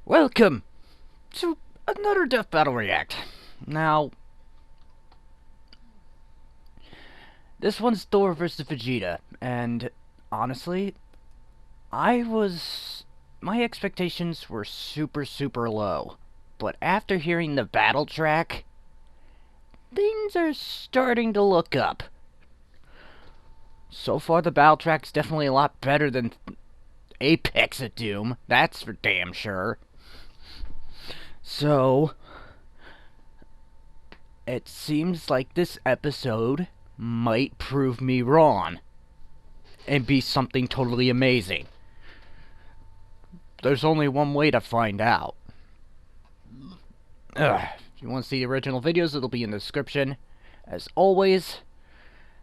Welcome to another Death Battle React. Now, this one's Thor vs Vegeta, and honestly, my expectations were super low. But after hearing the battle track, things are starting to look up. So far, the battle track's definitely a lot better than Apex at Doom, that's for damn sure. So, it seems like this episode might prove me wrong and be something totally amazing. There's only one way to find out. If you want to see the original videos, it'll be in the description, as always.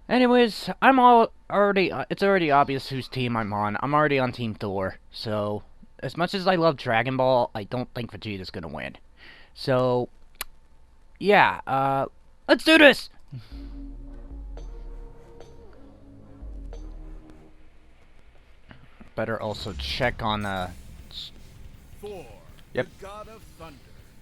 Anyways, it's already obvious whose team I'm on. I'm already on Team Thor, so as much as I love Dragon Ball, I don't think Vegeta's gonna win. So, yeah, let's do this! Better also check on, Thor, Yep. the god of thunder.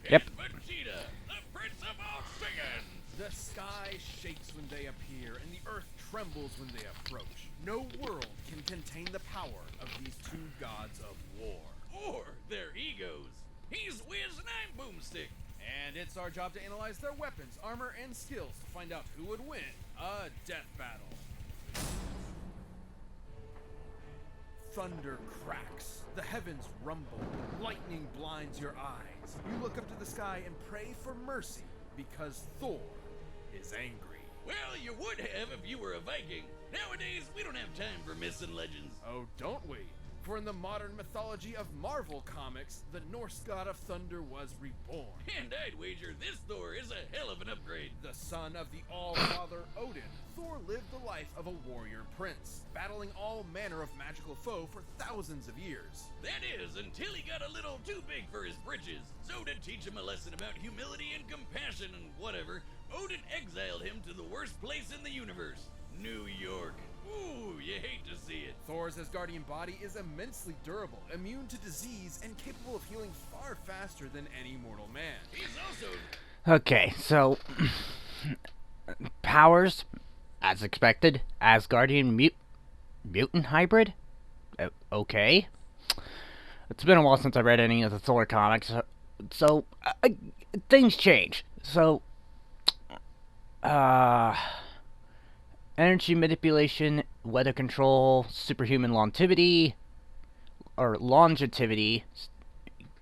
Yep. And Vegeta, the prince of all Saiyans. The sky shakes when they appear, and the earth trembles when they approach. No world can contain the power of these two gods of war. Or their egos. He's Wiz and I'm Boomstick. And it's our job to analyze their weapons, armor, and skills to find out who would win a death battle. Thunder cracks, the heavens rumble, lightning blinds your eyes. You look up to the sky and pray for mercy because Thor is angry. Well, you would have if you were a Viking. Nowadays, we don't have time for myths and legends. Oh, don't we? For in the modern mythology of Marvel Comics, the Norse god of thunder was reborn. And I'd wager this Thor is a hell of an upgrade. The son of the All-Father Odin, Thor lived the life of a warrior prince, battling all manner of magical foe for thousands of years. That is, until he got a little too big for his britches. So to teach him a lesson about humility and compassion and whatever, Odin exiled him to the worst place in the universe, New York. Ooh, you hate to see it. Thor's Asgardian body is immensely durable, immune to disease, and capable of healing far faster than any mortal man. He's also... Okay, so powers, as expected, Asgardian mutant hybrid. Okay, it's been a while since I read any of the Thor comics, so things change. So, energy manipulation, weather control, superhuman longevity,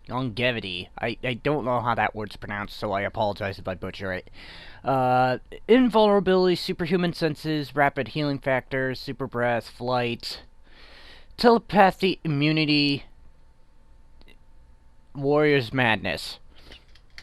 longevity. I don't know how that word's pronounced, so I apologize if I butcher it. Invulnerability, superhuman senses, rapid healing factors, super breath, flight, telepathy, immunity, warrior's madness.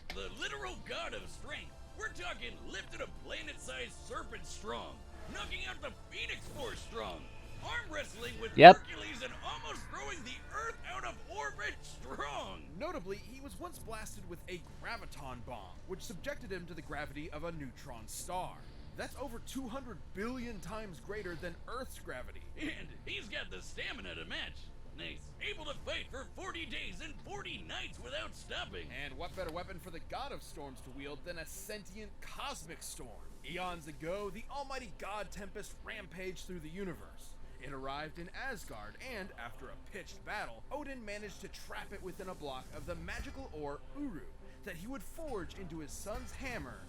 The literal god of strength. We're talking lifted a planet-sized serpent strong, knocking out the Phoenix Force strong, arm wrestling with Hercules and almost throwing the Earth out of orbit strong. Notably, he was once blasted with a graviton bomb, which subjected him to the gravity of a neutron star. That's over 200 billion times greater than Earth's gravity. And he's got the stamina to match. Nice. Able to fight for 40 days and 40 nights without stopping. And what better weapon for the god of storms to wield than a sentient cosmic storm? Eons ago, the almighty god Tempest rampaged through the universe. It arrived in Asgard, and after a pitched battle, Odin managed to trap it within a block of the magical ore Uru that he would forge into his son's hammer,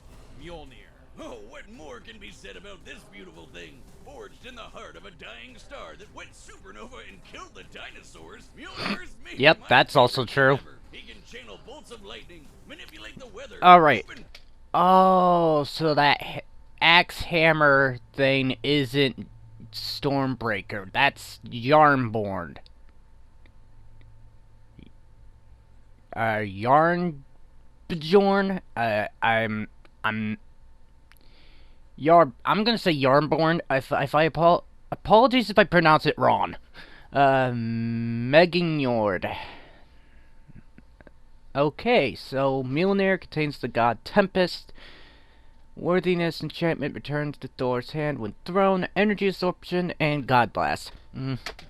Mjolnir. Oh, what more can be said about this beautiful thing? Forged in the heart of a dying star that went supernova and killed the dinosaurs, Mjolnir's made Yep, that's also true. He can channel bolts of lightning, manipulate the weather. Alright. Oh, so that axe hammer thing isn't Stormbreaker. That's Yarnborn. Yarnbjorn? I'm gonna say Yarnborn. Apologies if I pronounce it wrong. Megingjord. Okay, so Mjolnir contains the god Tempest. Worthiness enchantment returns to Thor's hand when thrown, energy absorption, and God Blast.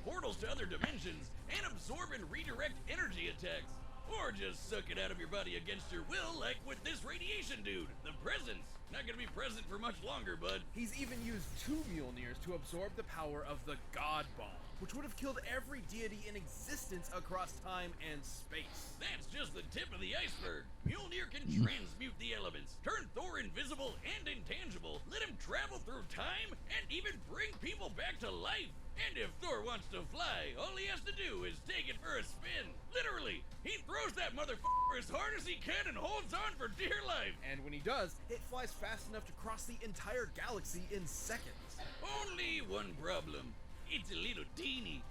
Portals to other dimensions, and absorb and redirect energy attacks. or just suck it out of your body against your will, like with this radiation dude. The presence. Not gonna be present for much longer, bud. He's even used 2 Mjolnirs to absorb the power of the God Bomb, which would have killed every deity in existence across time and space. That's just the tip of the iceberg. Mjolnir can transmute the elements, turn Thor invisible and intangible, let him travel through time, and even bring people back to life. And if Thor wants to fly, all he has to do is take it for a spin. Literally, he throws that motherfucker as hard as he can and holds on for dear life. And when he does, it flies fast enough to cross the entire galaxy in seconds. Only one problem. It's a little teeny.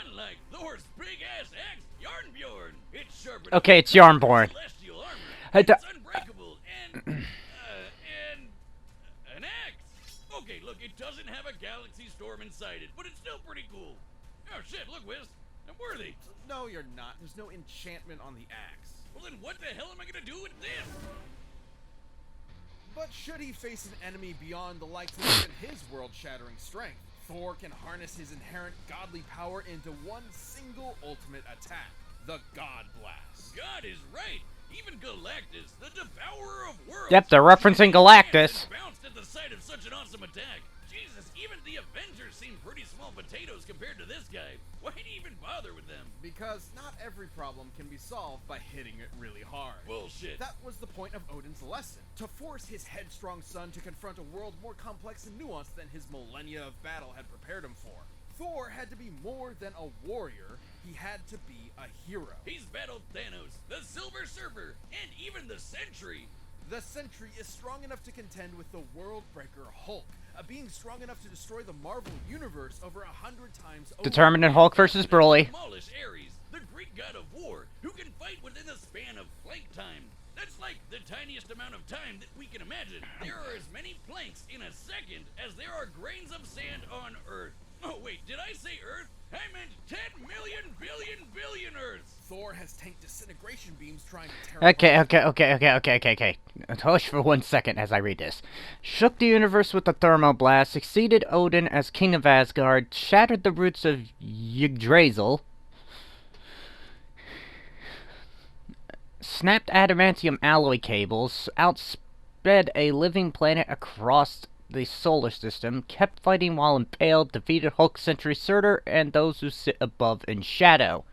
Unlike Thor's big-ass axe, Yarnbjorn. It's sharp enough. Okay, it's Yarnborn. Celestial armor. It's It's unbreakable and an axe. Okay, look, it doesn't have a galaxy storm inside it, but it's still pretty cool. Oh shit, look, Wiz, I'm worthy. No, you're not. There's no enchantment on the axe. Well then what the hell am I gonna do with this? But should he face an enemy beyond the likes of even his world-shattering strength, Thor can harness his inherent godly power into one single ultimate attack, the God Blast. God is right. Even Galactus, the devourer of worlds. Yep, they're referencing Galactus. Bounced at the sight of such an awesome attack. Jesus, even the Avengers seem pretty small potatoes compared to this guy. Why'd he even bother with them? Because not every problem can be solved by hitting it really hard. Bullshit. That was the point of Odin's lesson, to force his headstrong son to confront a world more complex and nuanced than his millennia of battle had prepared him for. Thor had to be more than a warrior, he had to be a hero. He's battled Thanos, the Silver Surfer, and even the Sentry. The Sentry is strong enough to contend with the Worldbreaker Hulk, a being strong enough to destroy the Marvel Universe over 100 times over. Determined in Hulk versus Broly. Demolish Ares, the Greek god of war, who can fight within the span of flight time. That's like the tiniest amount of time that we can imagine. There are as many planks in a second as there are grains of sand on Earth. Oh wait, did I say Earth? I meant 10 million billion Earths. Thor has tanked disintegration beams trying to tear Okay. Hush for 1 second as I read this. Shook the universe with a thermoblast, succeeded Odin as king of Asgard, shattered the roots of Yggdrasil, snapped adamantium alloy cables, outsped a living planet across the solar system, kept fighting while impaled, defeated Hulk, Sentry, Surtur, and those who sit above in shadow.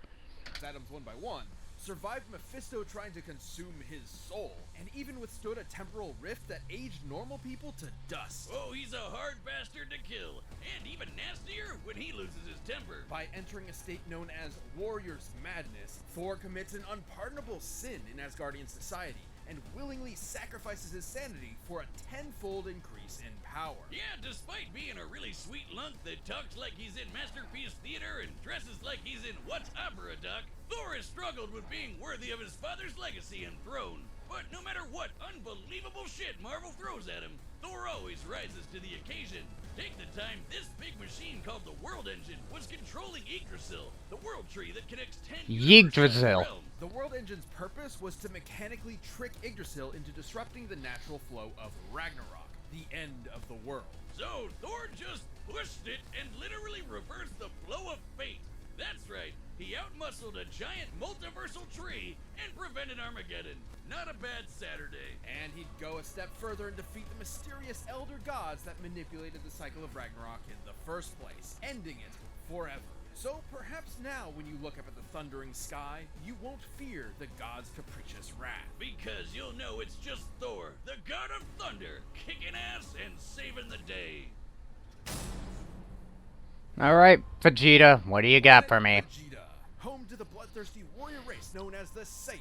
atoms one by one, survived Mephisto trying to consume his soul, and even withstood a temporal rift that aged normal people to dust. Oh, he's a hard bastard to kill, and even nastier when he loses his temper. By entering a state known as Warrior's Madness, Thor commits an unpardonable sin in Asgardian society, and willingly sacrifices his sanity for a tenfold increase in power. Yeah, despite being a really sweet lunk that talks like he's in Masterpiece Theater and dresses like he's in What's Opera, Doc, Thor has struggled with being worthy of his father's legacy and throne. But no matter what unbelievable shit Marvel throws at him, Thor always rises to the occasion. Take the time this big machine called the World Engine was controlling Yggdrasil, the world tree that connects 10 Yggdrasil. The World Engine's purpose was to mechanically trick Yggdrasil into disrupting the natural flow of Ragnarok, the end of the world. So Thor just pushed it and literally reversed the flow of fate. That's right, he outmuscled a giant multiversal tree and prevented Armageddon. Not a bad Saturday. And he'd go a step further and defeat the mysterious elder gods that manipulated the cycle of Ragnarok in the first place, ending it forever. So perhaps now when you look up at the thundering sky, you won't fear the god's capricious wrath. Because you'll know it's just Thor, the god of thunder, kicking ass and saving the day. Alright, Vegeta, what do you got for me? Vegeta, home to the bloodthirsty warrior race known as the Saiyans,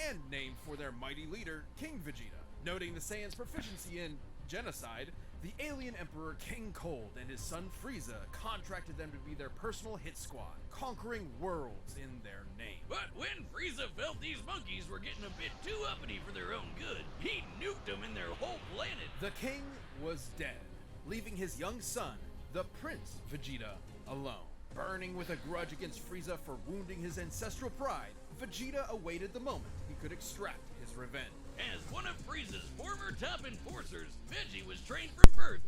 and named for their mighty leader, King Vegeta. Noting the Saiyans' proficiency in genocide, the alien emperor King Cold and his son Frieza contracted them to be their personal hit squad, conquering worlds in their name. But when Frieza felt these monkeys were getting a bit too uppity for their own good, he nuked them in their whole planet. The king was dead, leaving his young son, the Prince Vegeta, alone. Burning with a grudge against Frieza for wounding his ancestral pride, Vegeta awaited the moment he could extract his revenge. As one of Frieza's former top enforcers, Veggie was trained from birth.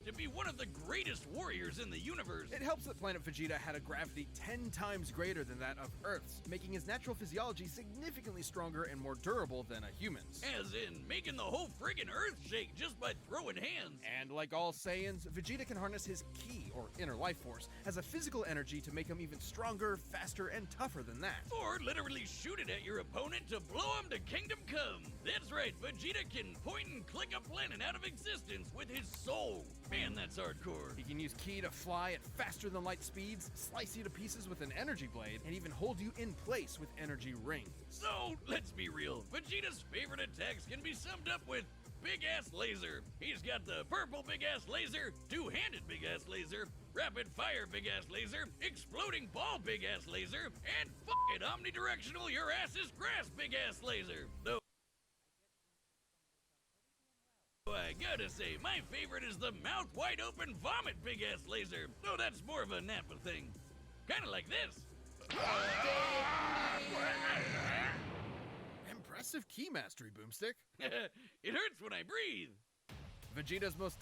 to be one of the greatest warriors in the universe. It helps that planet Vegeta had a gravity 10 times greater than that of Earth's, making his natural physiology significantly stronger and more durable than a human's. As in, making the whole friggin' Earth shake just by throwing hands. And like all Saiyans, Vegeta can harness his ki, or inner life force, as a physical energy to make him even stronger, faster, and tougher than that. Or literally shoot it at your opponent to blow him to kingdom come. That's right, Vegeta can point and click a planet out of existence with his soul. Man, that's hardcore. He can use ki to fly at faster than light speeds, slice you to pieces with an energy blade, and even hold you in place with energy rings. So, let's be real. Vegeta's favorite attacks can be summed up with big-ass laser. He's got the purple big-ass laser, two-handed big-ass laser, rapid-fire big-ass laser, exploding ball big-ass laser, and fucking omnidirectional your-ass-is grass big-ass laser. Though I gotta say, my favorite is the mouth-wide-open vomit big-ass laser, though that's more of a Nappa thing. Kinda like this. Impressive ki mastery, Boomstick. It hurts when I breathe. Vegeta's most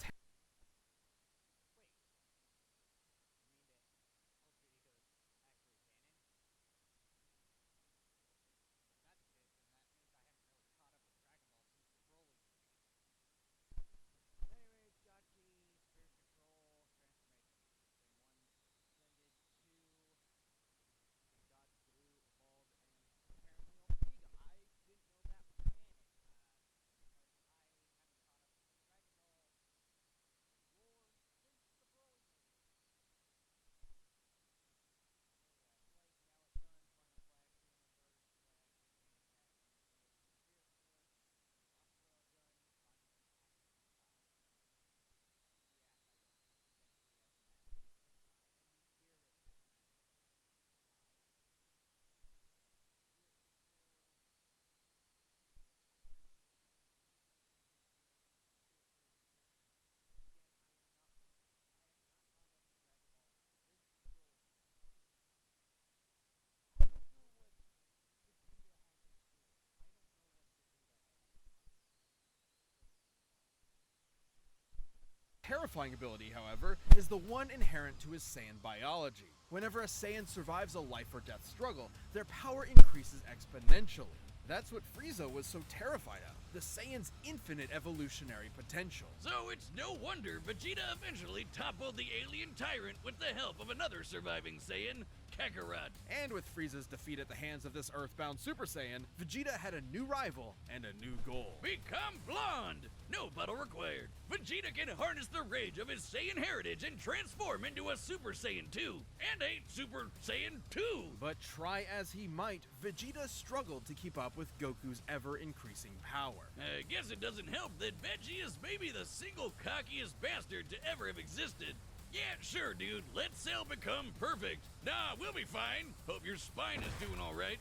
terrifying ability, however, is the one inherent to his Saiyan biology. Whenever a Saiyan survives a life or death struggle, their power increases exponentially. That's what Frieza was so terrified of, the Saiyan's infinite evolutionary potential. So it's no wonder Vegeta eventually toppled the alien tyrant with the help of another surviving Saiyan, Kakarot. And with Frieza's defeat at the hands of this earthbound Super Saiyan, Vegeta had a new rival and a new goal. Become blonde! No battle required. Vegeta can harness the rage of his Saiyan heritage and transform into a Super Saiyan 2 and a Super Saiyan 2. But try as he might, Vegeta struggled to keep up with Goku's ever-increasing power. I guess it doesn't help that Veggie is maybe the single cockiest bastard to ever have existed. Yeah, sure, dude. Let Cell become perfect. Nah, we'll be fine. Hope your spine is doing all right.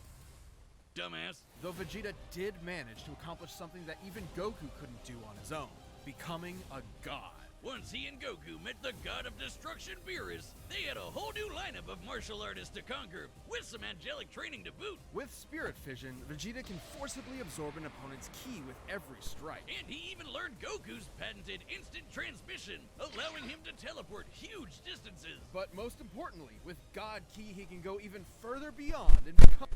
Dumbass. Though Vegeta did manage to accomplish something that even Goku couldn't do on his own, becoming a god. Once he and Goku met the god of destruction, Beerus, they had a whole new lineup of martial artists to conquer, with some angelic training to boot. With Spirit Fission, Vegeta can forcibly absorb an opponent's ki with every strike. And he even learned Goku's patented instant transmission, allowing him to teleport huge distances. But most importantly, with God Ki, he can go even further beyond and become...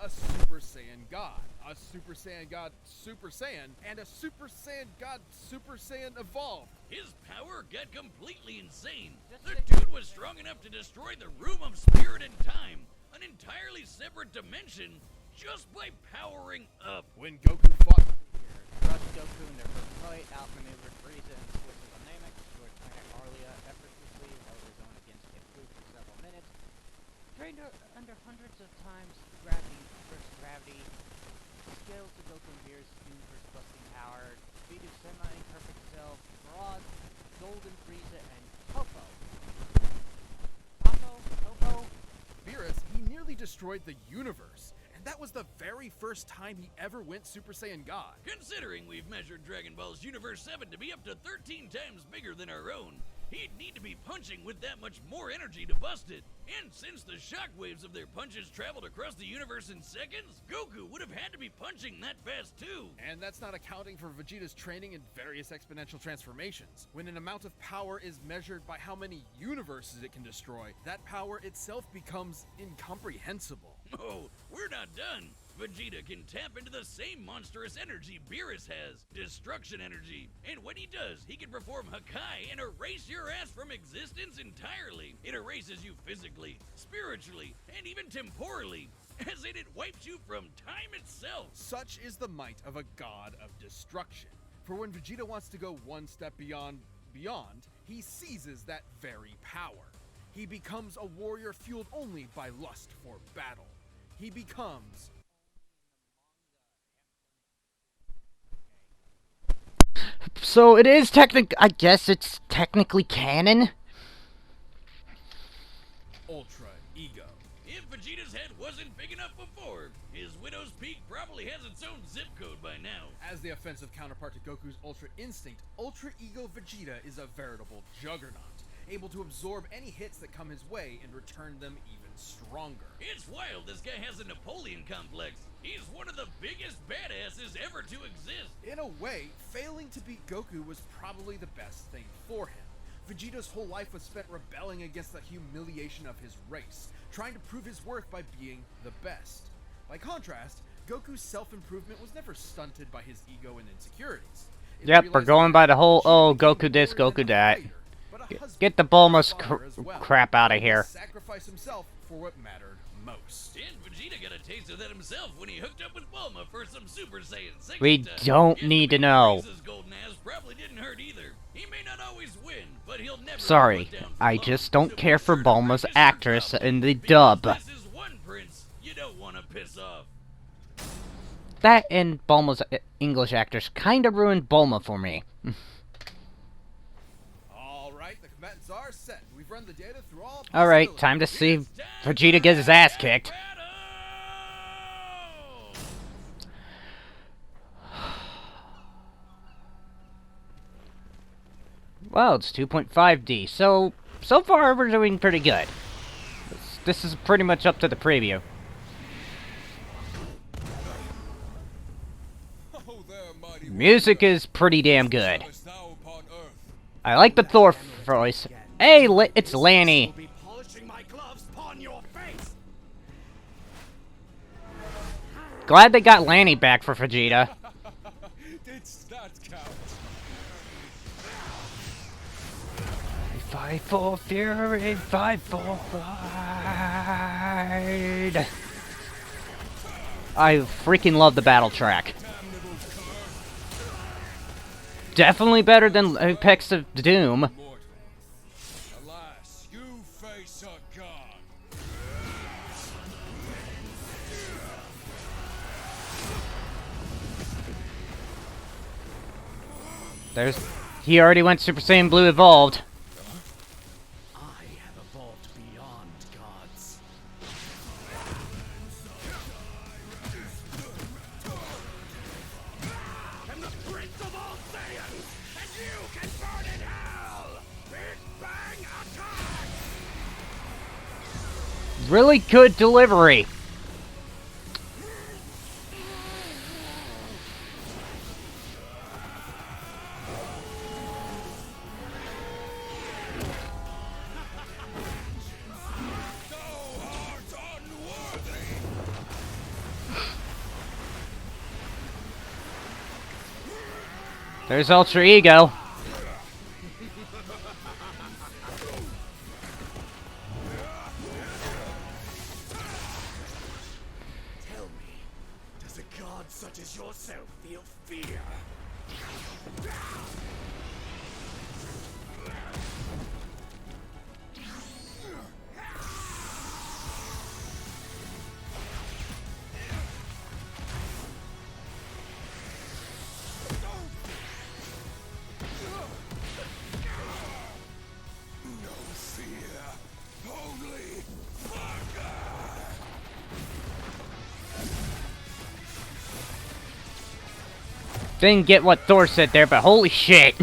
a Super Saiyan God, a Super Saiyan God Super Saiyan, and a Super Saiyan God Super Saiyan Evolved. His power got completely insane. The dude was strong enough to destroy the Room of Spirit and Time, an entirely separate dimension, just by powering up. When Goku fought... Crushed Goku in their first fight, outmaneuvered Frieza and switches on Namek, destroyed Planet Arlia effortlessly, held his own against Kid Buu for several minutes, trained under hundreds of times gravity versus gravity, scaled to Goku and Beerus' Doom first busting power, defeated semi-perfect Cell, Broad, Golden Frieza, and Popo. Popo? Beerus, he nearly destroyed the universe. And that was the very first time he ever went Super Saiyan God. Considering we've measured Dragon Ball's Universe 7 to be up to 13 times bigger than our own, he'd need to be punching with that much more energy to bust it. And since the shockwaves of their punches traveled across the universe in seconds, Goku would have had to be punching that fast too. And that's not accounting for Vegeta's training in various exponential transformations. When an amount of power is measured by how many universes it can destroy, that power itself becomes incomprehensible. Oh, we're not done. Vegeta can tap into the same monstrous energy Beerus has, destruction energy. And when he does, he can perform Hakai and erase your ass from existence entirely. It erases you physically, spiritually, and even temporally, as in it wipes you from time itself. Such is the might of a god of destruction. For when Vegeta wants to go one step beyond, he seizes that very power. He becomes a warrior fueled only by lust for battle. He becomes... So it is I guess it's technically canon? Ultra Ego. If Vegeta's head wasn't big enough before, his Widow's Peak probably has its own zip code by now. As the offensive counterpart to Goku's Ultra Instinct, Ultra Ego Vegeta is a veritable juggernaut, able to absorb any hits that come his way and return them even stronger. It's wild this guy has a Napoleon complex. He's one of the biggest badasses ever to exist. In a way, failing to beat Goku was probably the best thing for him. Vegeta's whole life was spent rebelling against the humiliation of his race, trying to prove his worth by being the best. By contrast, Goku's self-improvement was never stunted by his ego and insecurities. Yep, we're going by the whole, oh, Goku this, Goku that. Get the Bulma's crap out of here. Sacrifice himself for what mattered most. And Vegeta got a taste of that himself when he hooked up with Bulma for some Super Saiyan 6. We don't need to know. His golden ass probably didn't hurt either. He may not always win, but he'll never Sorry, put down for I Bulma. just don't So care be for sure to Bulma's practice your actress trouble, in the because dub. This is one prince you don't want to piss off. That and Bulma's English actress kind of ruined Bulma for me. Alright, the combatants are set. We've run the data through all Alright, time to see Vegeta get his ass kicked. Well, it's 2.5D, so far we're doing pretty good. This is pretty much up to the preview. Music is pretty damn good. I like the Thor voice. Hey, it's Lanny. Glad they got Lanny back for Vegeta. Fight for fury, fight for pride. I freaking love the battle track. Definitely better than Apex of Doom. Alas, you face a god. He already went Super Saiyan Blue evolved. I have evolved beyond gods. I'm the prince of all Saiyans, and you can burn in hell! Big Bang attack! Really good delivery. There's Ultra Ego. Tell me, does a god such as yourself feel fear? No fear, only fire! Didn't get what Thor said there, but holy shit.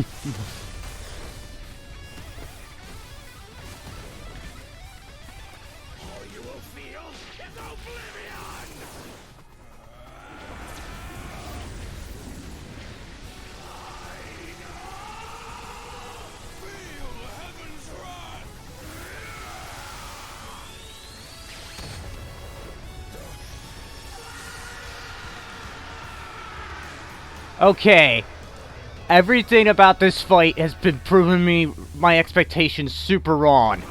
Okay. Everything about this fight has been proving me my expectations super wrong.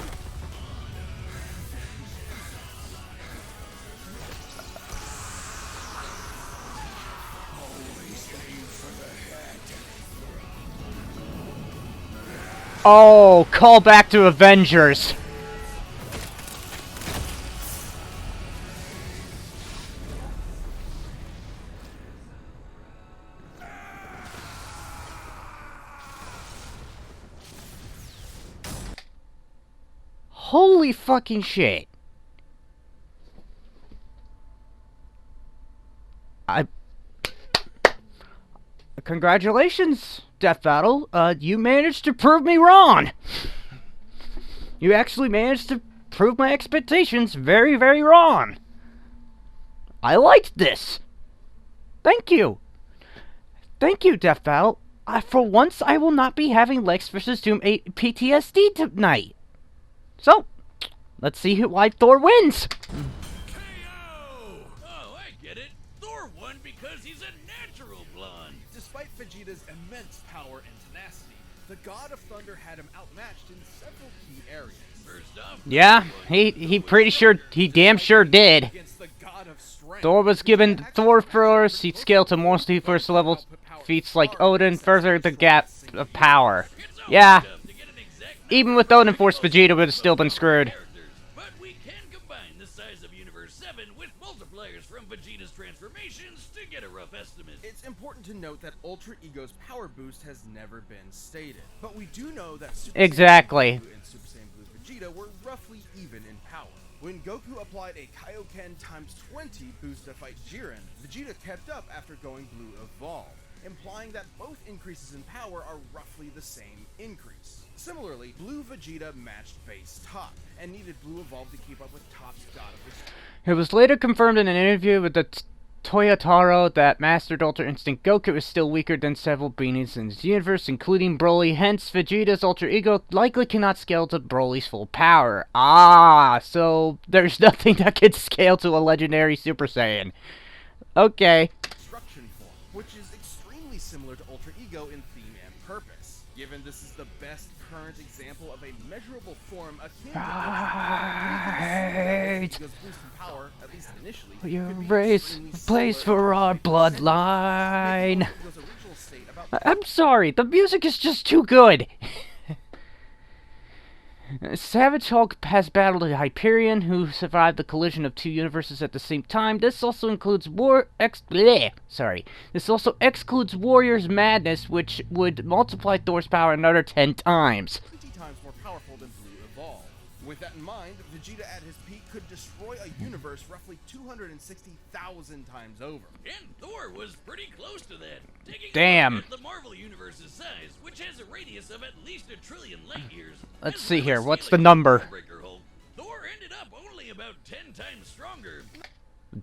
Oh, call back to Avengers. Holy fucking shit. Congratulations, Death Battle. You managed to prove me wrong. You actually managed to prove my expectations very, very wrong. I liked this. Thank you. Thank you, Death Battle. For once, I will not be having Lex vs Doom PTSD tonight. So, let's see why Thor wins. KO! Oh, I get it. Thor won because he's a natural blonde. Despite Vegeta's immense power and tenacity, the God of Thunder had him outmatched in several key areas. First off, Yeah, he damn sure did. Against the God of Strength, Thor was given Thor first, he'd scale to mostly first level feats like Odin, further the gap of power. it's always Yeah, tough to get an exact even with Odin Force, Vegeta would have still been screwed. characters, but we can combine the size of Universe 7 with multipliers from Vegeta's transformations to get a rough estimate. it's important to note that Ultra Ego's power boost has never been stated. But we do know that Super Exactly. Saiyan Blue and Super Saiyan Blue Vegeta were roughly even in power. When Goku applied a Kaioken times 20 boost to fight Jiren, Vegeta kept up after going Blue Evolved, implying that both increases in power are roughly the same increase. Similarly, Blue Vegeta matched base Top, and needed Blue Evolved to keep up with Top's God of Destruction. It was later confirmed in an interview with the Toyotaro that Mastered Ultra Instinct Goku is still weaker than several beings in his universe, including Broly. Hence, Vegeta's Ultra Ego likely cannot scale to Broly's full power. Ah, so there's nothing that can scale to a legendary Super Saiyan. Okay. Destruction form, which is extremely similar to Ultra Ego in theme and purpose. Given this is the best current example of a measurable form akin to Right. Ego's boost in power, at least initially, Your could be race, extremely place similar for our to bloodline. Ego's original state about I'm sorry, the music is just too good. Savage Hulk has battled a Hyperion who survived the collision of two universes at the same time. This also includes This also excludes Warrior's Madness, which would multiply Thor's power another 10 times. 20 times more powerful than Blue Evolved. With that in mind, Vegeta at his peak could destroy a universe roughly 260,000 times over. And Thor was pretty close to that. Taking Damn. a look at the Marvel Universe's size, which has a radius of at least 1 trillion light years. Let's as see well here, as what's the scaling number? Breaker Hulk, Thor ended up only about 10 times stronger.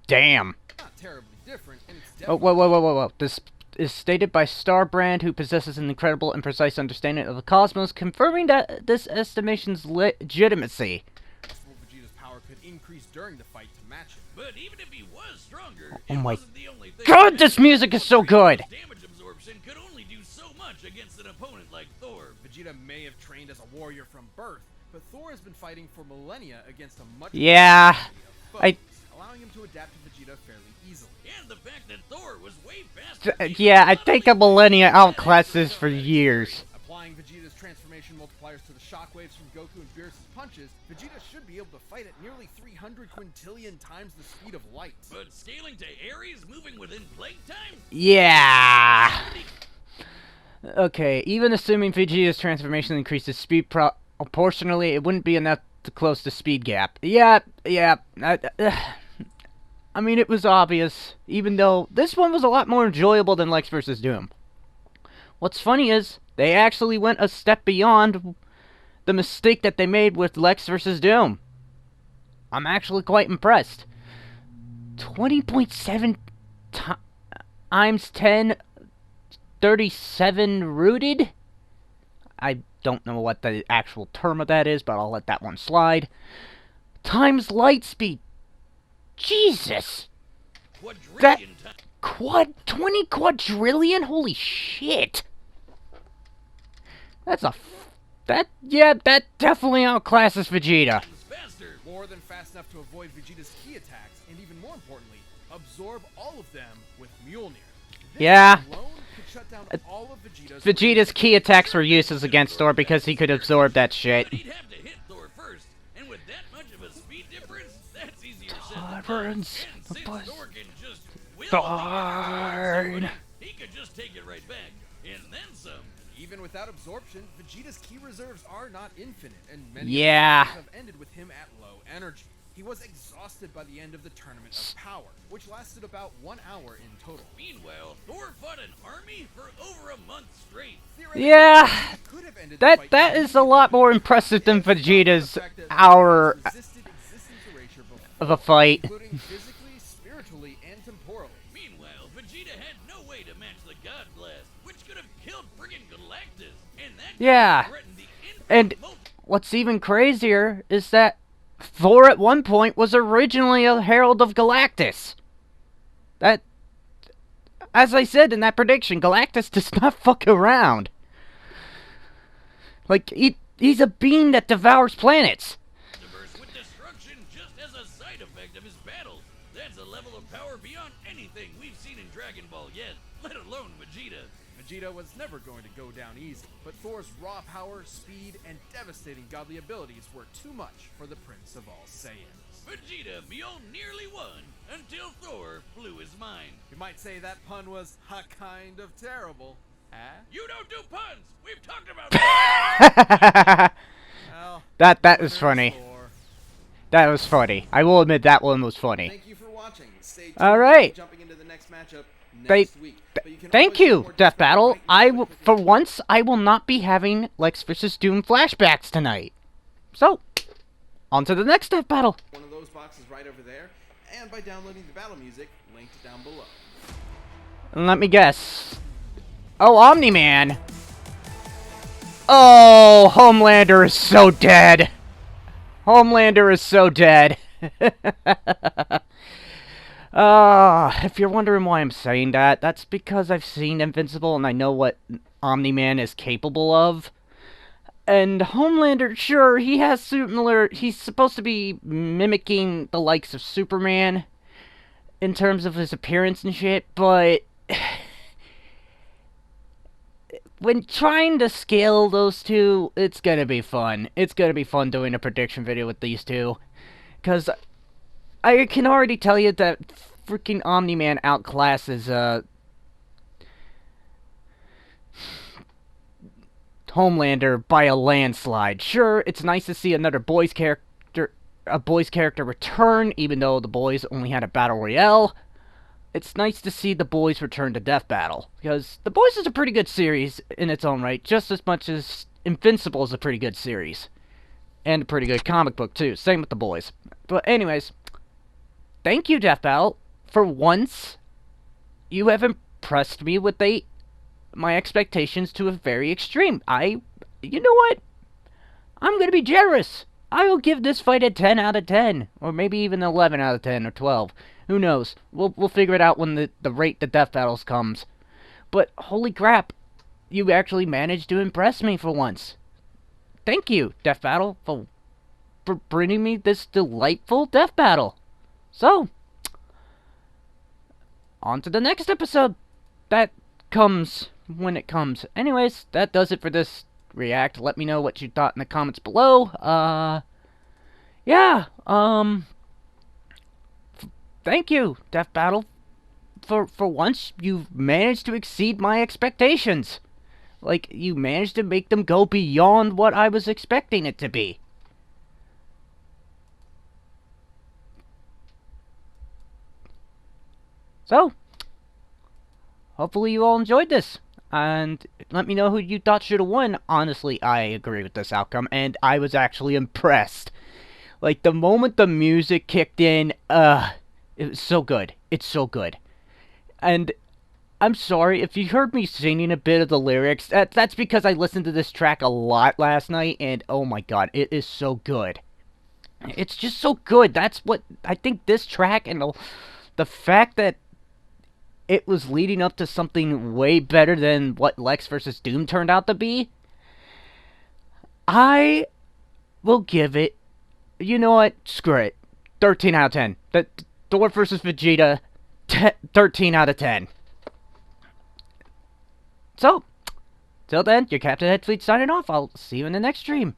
Damn. Not terribly different, and it's Oh, definitely whoa. This is stated by Starbrand, who possesses an incredible and precise understanding of the cosmos, confirming that this estimation's legitimacy. possible Vegeta's power could increase during the fight to match it. But even if he was stronger, Oh it my wasn't the only thing. God, this music is so good! Damage absorption could only do so much against an opponent like Thor. Vegeta may have trained as a warrior from birth, but Thor has been fighting for millennia against a much Yeah, larger variety of foes, allowing him to adapt to Vegeta fairly easily. And the fact that Thor was way faster. Yeah, I think a millennia outclassed this for years. Applying Vegeta's transformation multipliers to the shockwaves from Goku and Beerus' punches, Vegeta should be able to fight at nearly 300 quintillion times the speed of light. But scaling to Ares moving within plague time? Yeah. Okay, even assuming Vegeta's transformation increases speed proportionally, it wouldn't be enough to close the speed gap. Yeah. I mean, it was obvious, even though this one was a lot more enjoyable than Lex vs. Doom. What's funny is, they actually went a step beyond the mistake that they made with Lex vs. Doom. I'm actually quite impressed. 20.7 times 10, 37 rooted? I don't know what the actual term of that is, but I'll let that one slide. Times light speed. Jesus! That Quadrillion times. 20 quadrillion? Holy shit. That's a... that definitely outclasses Vegeta. Faster. More than fast enough to avoid Vegeta's key attacks, and even more importantly, absorb all of them with Mjolnir. This Yeah. alone could shut down all of Vegeta's key attacks were useless against Thor because he could absorb that shit. But he'd have to hit Thor first, and with that much of a speed difference, that's easier said than done. Tolerance. And since Thor can just will Burn. he could just take it right back, and then some. Even without absorption, Vegeta's key reserves are not infinite, and many Yeah. of the have ended with him at low energy. He was exhausted by the end of the Tournament of Power, which lasted about 1 hour in total. Meanwhile, Thor fought an army for over a month straight. Yeah, He could have ended the fight that is a lot more impressive than Vegeta's the fact that hour resisted existence erasure before, of a fight. including physically, spiritually, and temporally. Meanwhile, Vegeta had no way to match the God Blast, which could have killed friggin' Galactus, and that Yeah. threatened the infinite And what's even crazier is that Thor at one point was originally a Herald of Galactus. That, as I said in that prediction, Galactus does not fuck around. Like, he's a being that devours planets. universe with destruction just as a side effect of his battles. That's a level of power beyond anything we've seen in Dragon Ball yet, let alone Vegeta. Vegeta was never going to go down easy, but Thor's raw power, speed, and devastating godly abilities were too much for the Prince of all Saiyans. Vegeta nearly won until Thor blew his mind. You might say that pun was kind of terrible. Huh? You don't do puns! We've talked about that! Well, That is there's funny. Thor. That was funny. I will admit that one was funny. Thank you for watching. Stay tuned. All right. Jumping into the next matchup They- next week. But you can Thank always get you, more Death details Battle. right now by clicking For once, I will not be having Lex Vs Doom Flashbacks tonight. So, on to the next Death Battle. one of those boxes right over there, and by downloading the battle music linked down below. And let me guess. Oh, Omni-Man. Oh, Homelander is so dead. Homelander is so dead. If you're wondering why I'm saying that, that's because I've seen Invincible and I know what Omni-Man is capable of. And Homelander, sure, he has similar... He's supposed to be mimicking the likes of Superman in terms of his appearance and shit, but... when trying to scale those two, it's gonna be fun. It's gonna be fun doing a prediction video with these two. Because I can already tell you that freaking Omni-Man outclasses, Homelander by a landslide. Sure, it's nice to see another boys character return, even though the boys only had a battle royale. It's nice to see the boys return to Death Battle, because the boys is a pretty good series in its own right, just as much as Invincible is a pretty good series. And a pretty good comic book, too. Same with the boys. But anyways, thank you, Death Battle. For once, you have impressed me with my expectations to a very extreme. You know what? I'm gonna be generous. I will give this fight a 10 out of 10. Or maybe even 11 out of 10, or 12. Who knows? We'll figure it out when the rate the Death Battles comes. But, holy crap. You actually managed to impress me for once. Thank you, Death Battle, for bringing me this delightful Death Battle. So, on to the next episode. That comes when it comes. Anyways, that does it for this react. Let me know what you thought in the comments below. Yeah, thank you, Death Battle. For once, you've managed to exceed my expectations. Like, you managed to make them go beyond what I was expecting it to be. So, hopefully you all enjoyed this. And let me know who you thought should have won. Honestly, I agree with this outcome, and I was actually impressed. Like, the moment the music kicked in, it was so good. It's so good. And I'm sorry, if you heard me singing a bit of the lyrics, that's because I listened to this track a lot last night, and oh my god, it is so good. It's just so good. That's what, I think this track and the fact that it was leading up to something way better than what Lex vs. Doom turned out to be, I will give it, you know what, screw it, 13 out of 10. The Thor vs. Vegeta, 13 out of 10. So, till then, your Captain Headfleet signing off. I'll see you in the next stream.